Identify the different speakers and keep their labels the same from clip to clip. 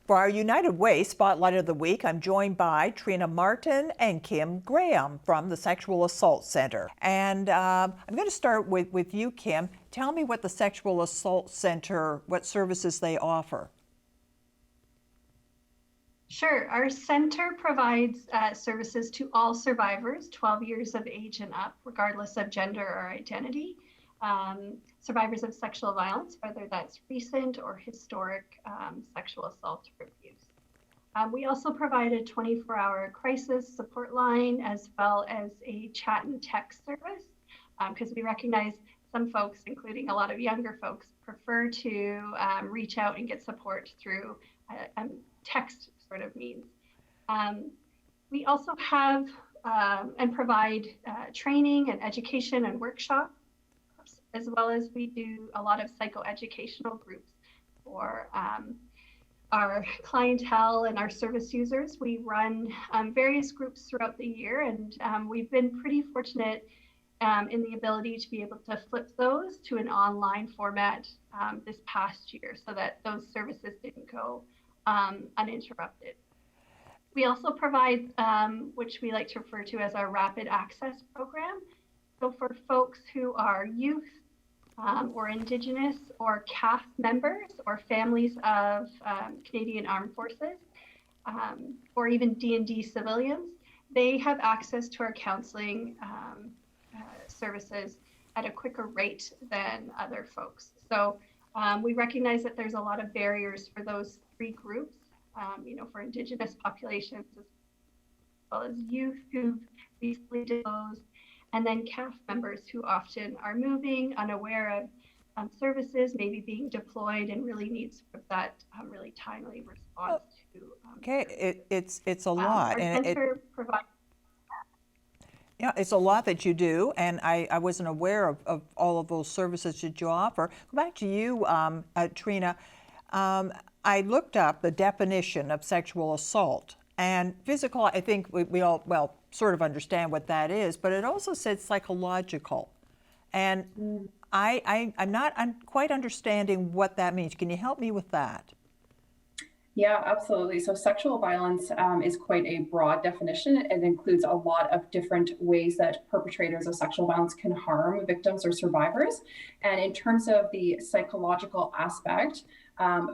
Speaker 1: For our United Way Spotlight of the Week, I'm joined by Trina Martin and Kim Graham from the Sexual Assault Center. And I'm going to start with you, Kim. Tell me what the Sexual Assault Center, what services they offer.
Speaker 2: Sure. Our center provides services to all survivors 12 years of age and up, regardless of gender or identity. Survivors of sexual violence, whether that's recent or historic sexual assault or abuse. We also provide a 24-hour crisis support line as well as a chat and text service because we recognize some folks, including a lot of younger folks, prefer to reach out and get support through text sort of means. We also have and provide training and education and workshops, as well as we do a lot of psychoeducational groups for our clientele and our service users. We run various groups throughout the year, and we've been pretty fortunate in the ability to be able to flip those to an online format this past year so that those services didn't go uninterrupted. We also provide, which we like to refer to as our rapid access program. So for folks who are youth or Indigenous or CAF members or families of Canadian Armed Forces or even D&D civilians, they have access to our counseling services at a quicker rate than other folks. So we recognize that there's a lot of barriers for those three groups, for Indigenous populations as well as youth who've recently disclosed, and then CAF members who often are moving, unaware of services, maybe being deployed, and really needs that really timely response to.
Speaker 1: Okay, it's a lot,
Speaker 2: our
Speaker 1: and
Speaker 2: center provides.
Speaker 1: Yeah, it's a lot that you do, and I wasn't aware of all of those services that you offer. Go back to you, Trina. I looked up the definition of sexual assault, and physical, I think we all, well, sort of understand what that is, but it also said psychological. And I'm not quite understanding what that means. Can you help me with that?
Speaker 3: Yeah, absolutely. So sexual violence is quite a broad definition. It includes a lot of different ways that perpetrators of sexual violence can harm victims or survivors. And in terms of the psychological aspect,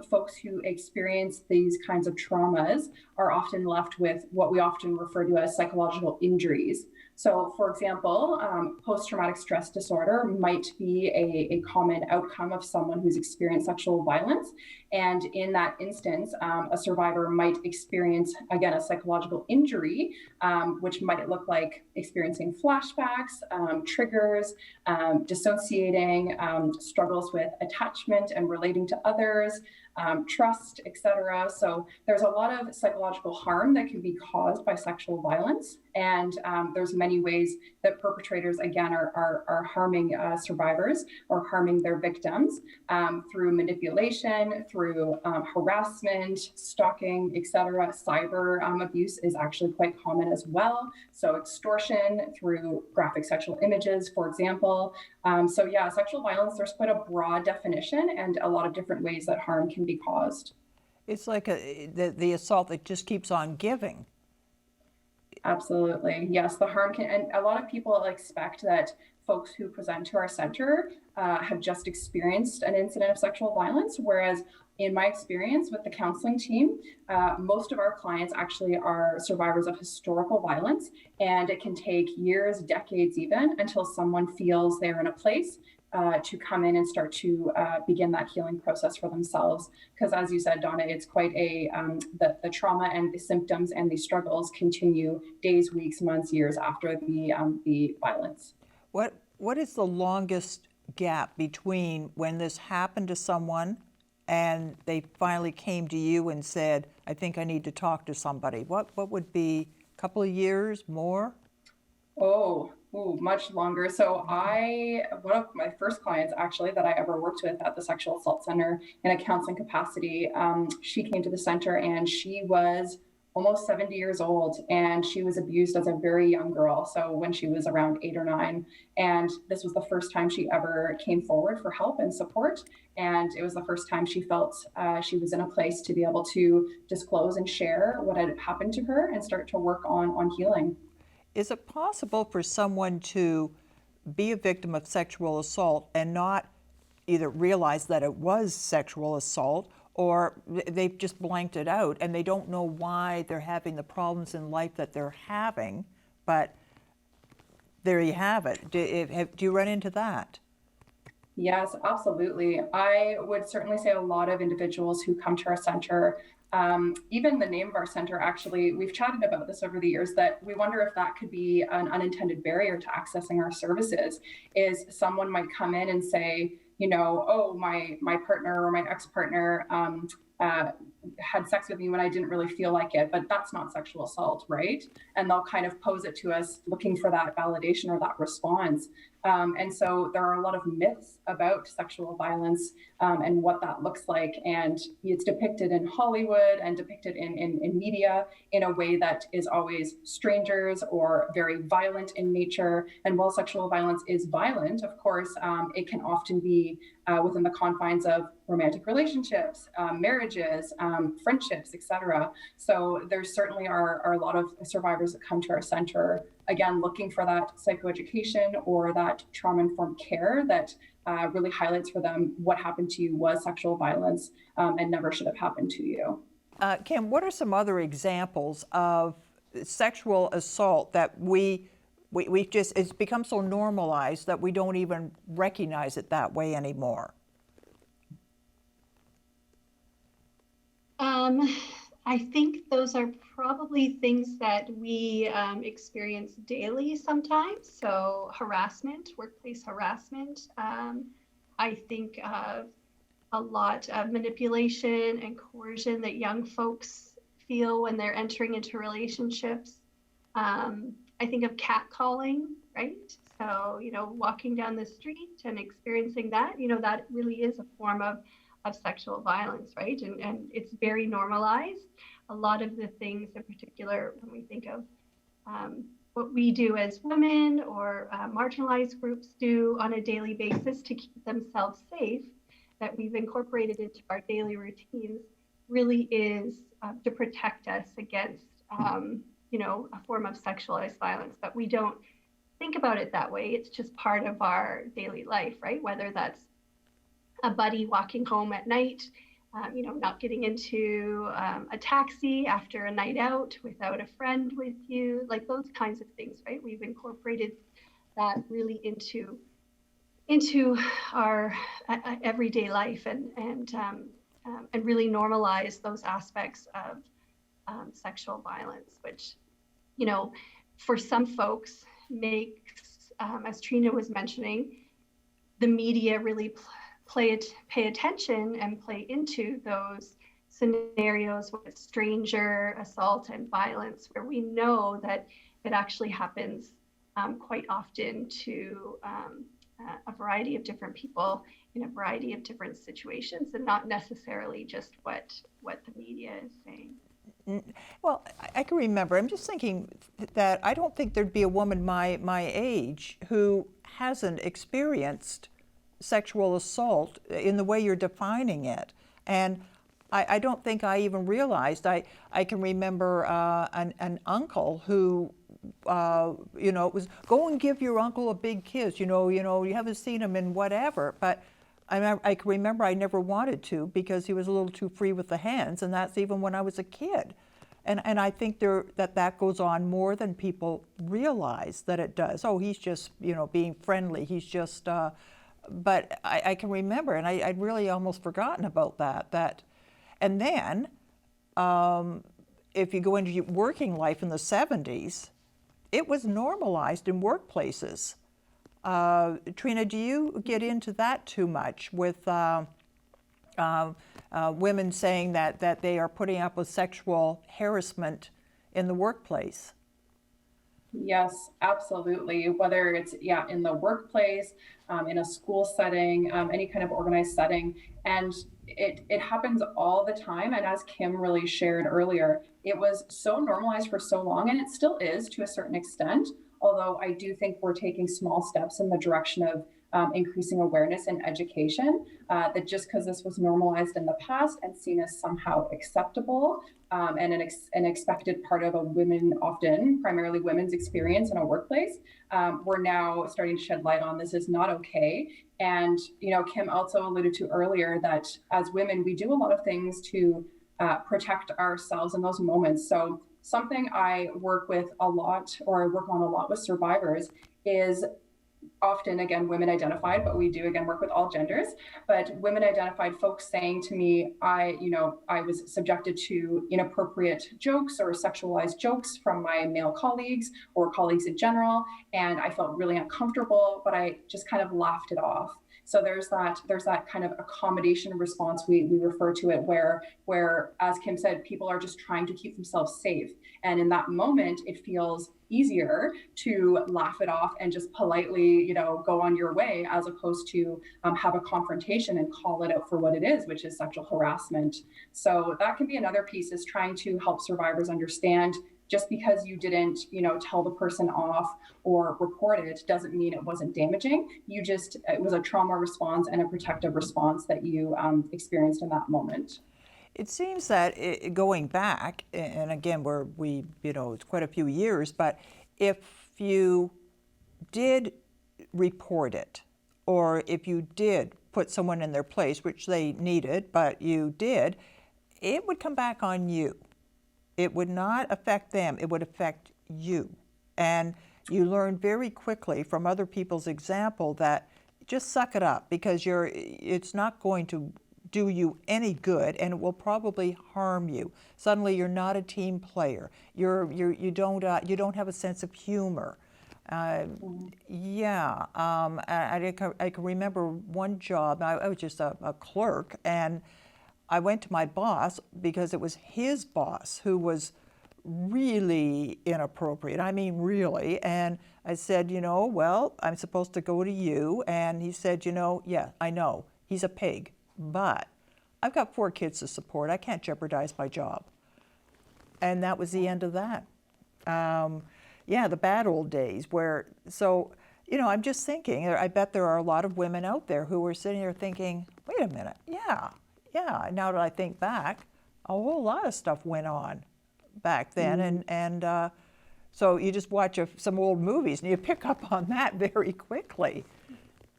Speaker 3: folks who experience these kinds of traumas are often left with what we often refer to as psychological injuries. So, for example, post-traumatic stress disorder might be a common outcome of someone who's experienced sexual violence. And in that instance, a survivor might experience, again, a psychological injury, which might look like experiencing flashbacks, triggers, dissociating, struggles with attachment and relating to others, trust, etc. So there's a lot of psychological harm that can be caused by sexual violence. And there's many ways that perpetrators, again, are harming survivors or harming their victims through manipulation, through harassment, stalking, etc. Cyber abuse is actually quite common as well. So extortion through graphic sexual images, for example. So yeah, sexual violence, there's quite a broad definition and a lot of different ways that harm can be caused.
Speaker 1: It's like the assault that just keeps on giving.
Speaker 3: Absolutely. Yes, the harm can, and a lot of people expect that folks who present to our center have just experienced an incident of sexual violence, whereas in my experience with the counseling team, most of our clients actually are survivors of historical violence, and it can take years, decades even, until someone feels they're in a place to come in and start to begin that healing process for themselves. Because as you said, Donna, it's quite the trauma and the symptoms and the struggles continue days, weeks, months, years after the violence.
Speaker 1: What is the longest gap between when this happened to someone and they finally came to you and said, I think I need to talk to somebody? What would be a couple of years, more?
Speaker 3: Much longer. So one of my first clients actually that I ever worked with at the Sexual Assault Center in a counseling capacity, she came to the center and she was almost 70 years old, and she was abused as a very young girl. So when she was around 8 or 9, and this was the first time she ever came forward for help and support. And it was the first time she felt she was in a place to be able to disclose and share what had happened to her and start to work on healing.
Speaker 1: Is it possible for someone to be a victim of sexual assault and not either realize that it was sexual assault, or they've just blanked it out and they don't know why they're having the problems in life that they're having, but there you have it. Do you run into that?
Speaker 3: Yes, absolutely. I would certainly say a lot of individuals who come to our center, even the name of our center, actually, we've chatted about this over the years, that we wonder if that could be an unintended barrier to accessing our services. Is someone might come in and say, oh, my partner or my ex-partner had sex with me when I didn't really feel like it, but that's not sexual assault, right? And they'll kind of pose it to us looking for that validation or that response. And so there are a lot of myths about sexual violence and what that looks like. And it's depicted in Hollywood and depicted in media in a way that is always strangers or very violent in nature. And while sexual violence is violent, of course, it can often be within the confines of romantic relationships, marriages, friendships, etc. So there certainly are a lot of survivors that come to our center, again, looking for that psychoeducation or that trauma-informed care that really highlights for them what happened to you was sexual violence and never should have happened to you.
Speaker 1: Kim, what are some other examples of sexual assault that we just, it's become so normalized that we don't even recognize it that way anymore?
Speaker 2: I think those are probably things that we experience daily sometimes. So harassment, workplace harassment. I think of a lot of manipulation and coercion that young folks feel when they're entering into relationships. I think of catcalling, right? So, walking down the street and experiencing that, that really is a form of sexual violence, right? And it's very normalized. A lot of the things in particular, when we think of what we do as women or marginalized groups do on a daily basis to keep themselves safe, that we've incorporated into our daily routines, really is to protect us against, a form of sexualized violence. But we don't think about it that way. It's just part of our daily life, right? Whether that's a buddy walking home at night, not getting into a taxi after a night out without a friend with you, like those kinds of things, right? We've incorporated that really into our everyday life and really normalize those aspects of sexual violence, which, for some folks makes, as Trina was mentioning, the media really pay attention and play into those scenarios with stranger assault and violence, where we know that it actually happens quite often to a variety of different people in a variety of different situations, and not necessarily just what the media is saying.
Speaker 1: Well, I can remember, I'm just thinking that I don't think there'd be a woman my age who hasn't experienced sexual assault in the way you're defining it. And I don't think I even realized. I can remember an uncle who, it was, go and give your uncle a big kiss. You haven't seen him in whatever. But I can remember I never wanted to because he was a little too free with the hands, and that's even when I was a kid. And I think that goes on more than people realize that it does. Oh, he's just, being friendly. He's just, but I can remember, and I'd really almost forgotten about that. And then, if you go into your working life in the 70s, it was normalized in workplaces. Trina, do you get into that too much with women saying that they are putting up with sexual harassment in the workplace?
Speaker 3: Yes, absolutely. Whether it's, yeah, in the workplace, in a school setting, any kind of organized setting. And it happens all the time. And as Kim really shared earlier, it was so normalized for so long, and it still is to a certain extent. Although I do think we're taking small steps in the direction of increasing awareness and education, that just because this was normalized in the past and seen as somehow acceptable, and an expected part of a women, often primarily women's experience in a workplace, we're now starting to shed light on this is not okay. And, Kim also alluded to earlier that as women, we do a lot of things to protect ourselves in those moments. So something I work with a lot, or I work on a lot with survivors, is often, again, women identified, but we do again work with all genders. But women identified folks saying to me, I was subjected to inappropriate jokes or sexualized jokes from my male colleagues or colleagues in general, and I felt really uncomfortable, but I just kind of laughed it off. So there's that kind of accommodation response, we refer to it, where, as Kim said, people are just trying to keep themselves safe, and in that moment it feels easier to laugh it off and just politely, go on your way, as opposed to have a confrontation and call it out for what it is, which is sexual harassment. So that can be another piece, is trying to help survivors understand, just because you didn't, tell the person off or report it doesn't mean it wasn't damaging. It was a trauma response and a protective response that you experienced in that moment.
Speaker 1: It seems that going back, and again, it's quite a few years, but if you did report it, or if you did put someone in their place, which they needed, but you did, it would come back on you. It would not affect them, it would affect you. And you learn very quickly from other people's example that just suck it up, because it's not going to do you any good, and it will probably harm you. Suddenly you're not a team player. You don't have a sense of humor. Yeah, I can remember one job. I was just a clerk, and I went to my boss because it was his boss who was really inappropriate. I mean, really. And I said, well, I'm supposed to go to you. And he said, yeah, I know, he's a pig, but I've got 4 kids to support. I can't jeopardize my job. And that was the end of that. Yeah, the bad old days I'm just thinking, I bet there are a lot of women out there who are sitting there thinking, wait a minute, yeah, now that I think back, a whole lot of stuff went on back then. And so you just watch some old movies and you pick up on that very quickly.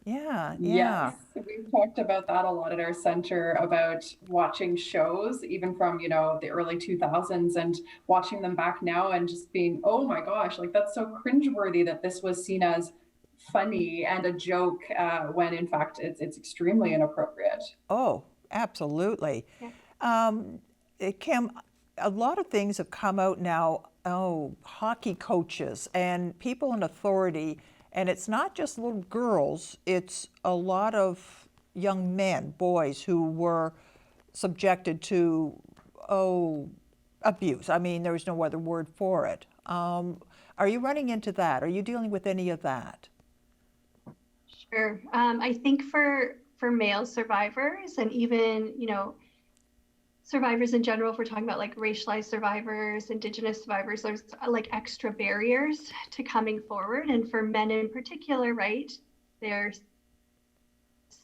Speaker 1: Yeah.
Speaker 3: Yes, we've talked about that a lot at our center, about watching shows even from, the early 2000s, and watching them back now and just being, oh my gosh, like that's so cringeworthy that this was seen as funny and a joke, when in fact it's extremely inappropriate.
Speaker 1: Oh, absolutely.
Speaker 2: Yeah.
Speaker 1: Kim, a lot of things have come out now. Oh, hockey coaches and people in authority. And it's not just little girls, it's a lot of young men, boys, who were subjected to, abuse. I mean, there's no other word for it. Are you running into that? Are you dealing with any of that?
Speaker 2: Sure. I think for male survivors, and even, survivors in general, if we're talking about like racialized survivors, Indigenous survivors, there's like extra barriers to coming forward. And for men in particular, right, they're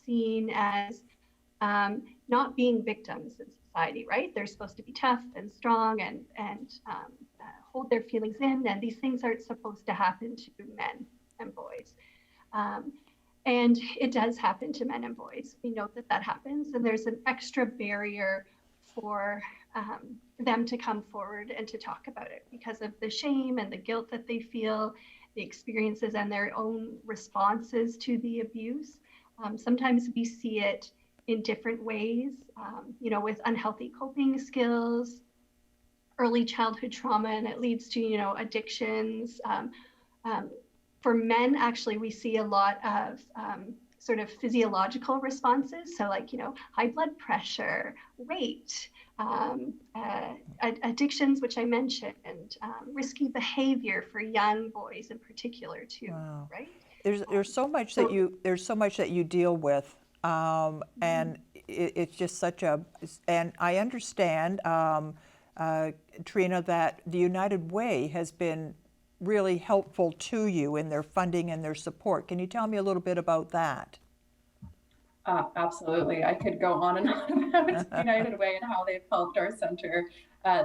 Speaker 2: seen as not being victims in society, right? They're supposed to be tough and strong and hold their feelings in. And these things aren't supposed to happen to men and boys. And it does happen to men and boys. We know that happens. And there's an extra barrier for them to come forward and to talk about it because of the shame and the guilt that they feel, the experiences and their own responses to the abuse. Sometimes we see it in different ways, with unhealthy coping skills, early childhood trauma, and it leads to, addictions. For men, actually, we see a lot of sort of physiological responses. So like, high blood pressure, weight, addictions, which I mentioned, risky behavior for young boys in particular too,
Speaker 1: Wow.
Speaker 2: right?
Speaker 1: There's so much that you deal with, and it's just such a. And I understand, Trina, that the United Way has been really helpful to you in their funding and their support. Can you tell me a little bit about that?
Speaker 3: Absolutely. I could go on and on about United Way and how they've helped our center.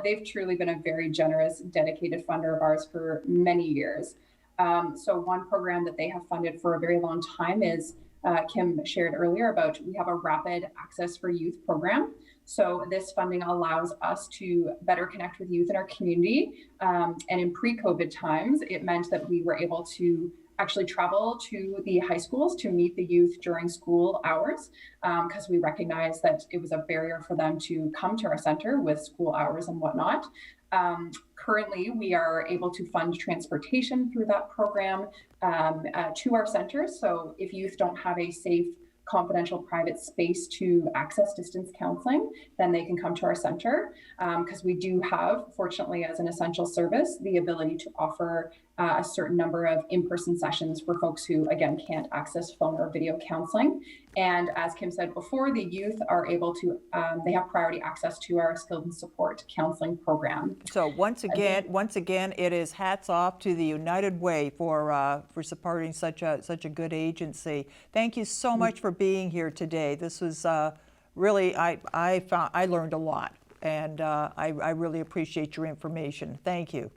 Speaker 3: They've truly been a very generous, dedicated funder of ours for many years. So one program that they have funded for a very long time is, Kim shared earlier about, we have a rapid access for youth program. So this funding allows us to better connect with youth in our community. And in pre-COVID times, it meant that we were able to actually travel to the high schools to meet the youth during school hours, because we recognized that it was a barrier for them to come to our center with school hours and whatnot. Currently, we are able to fund transportation through that program to our centers. So if youth don't have a safe, confidential, private space to access distance counseling, then they can come to our center, because we do have, fortunately, as an essential service, the ability to offer a certain number of in-person sessions for folks who, again, can't access phone or video counseling. And as Kim said before, the youth are able to, they have priority access to our skilled and support counseling program.
Speaker 1: So once again, it is hats off to the United Way for supporting such a good agency. Thank you so much for being here today. This was really, I learned a lot, and I really appreciate your information. Thank you.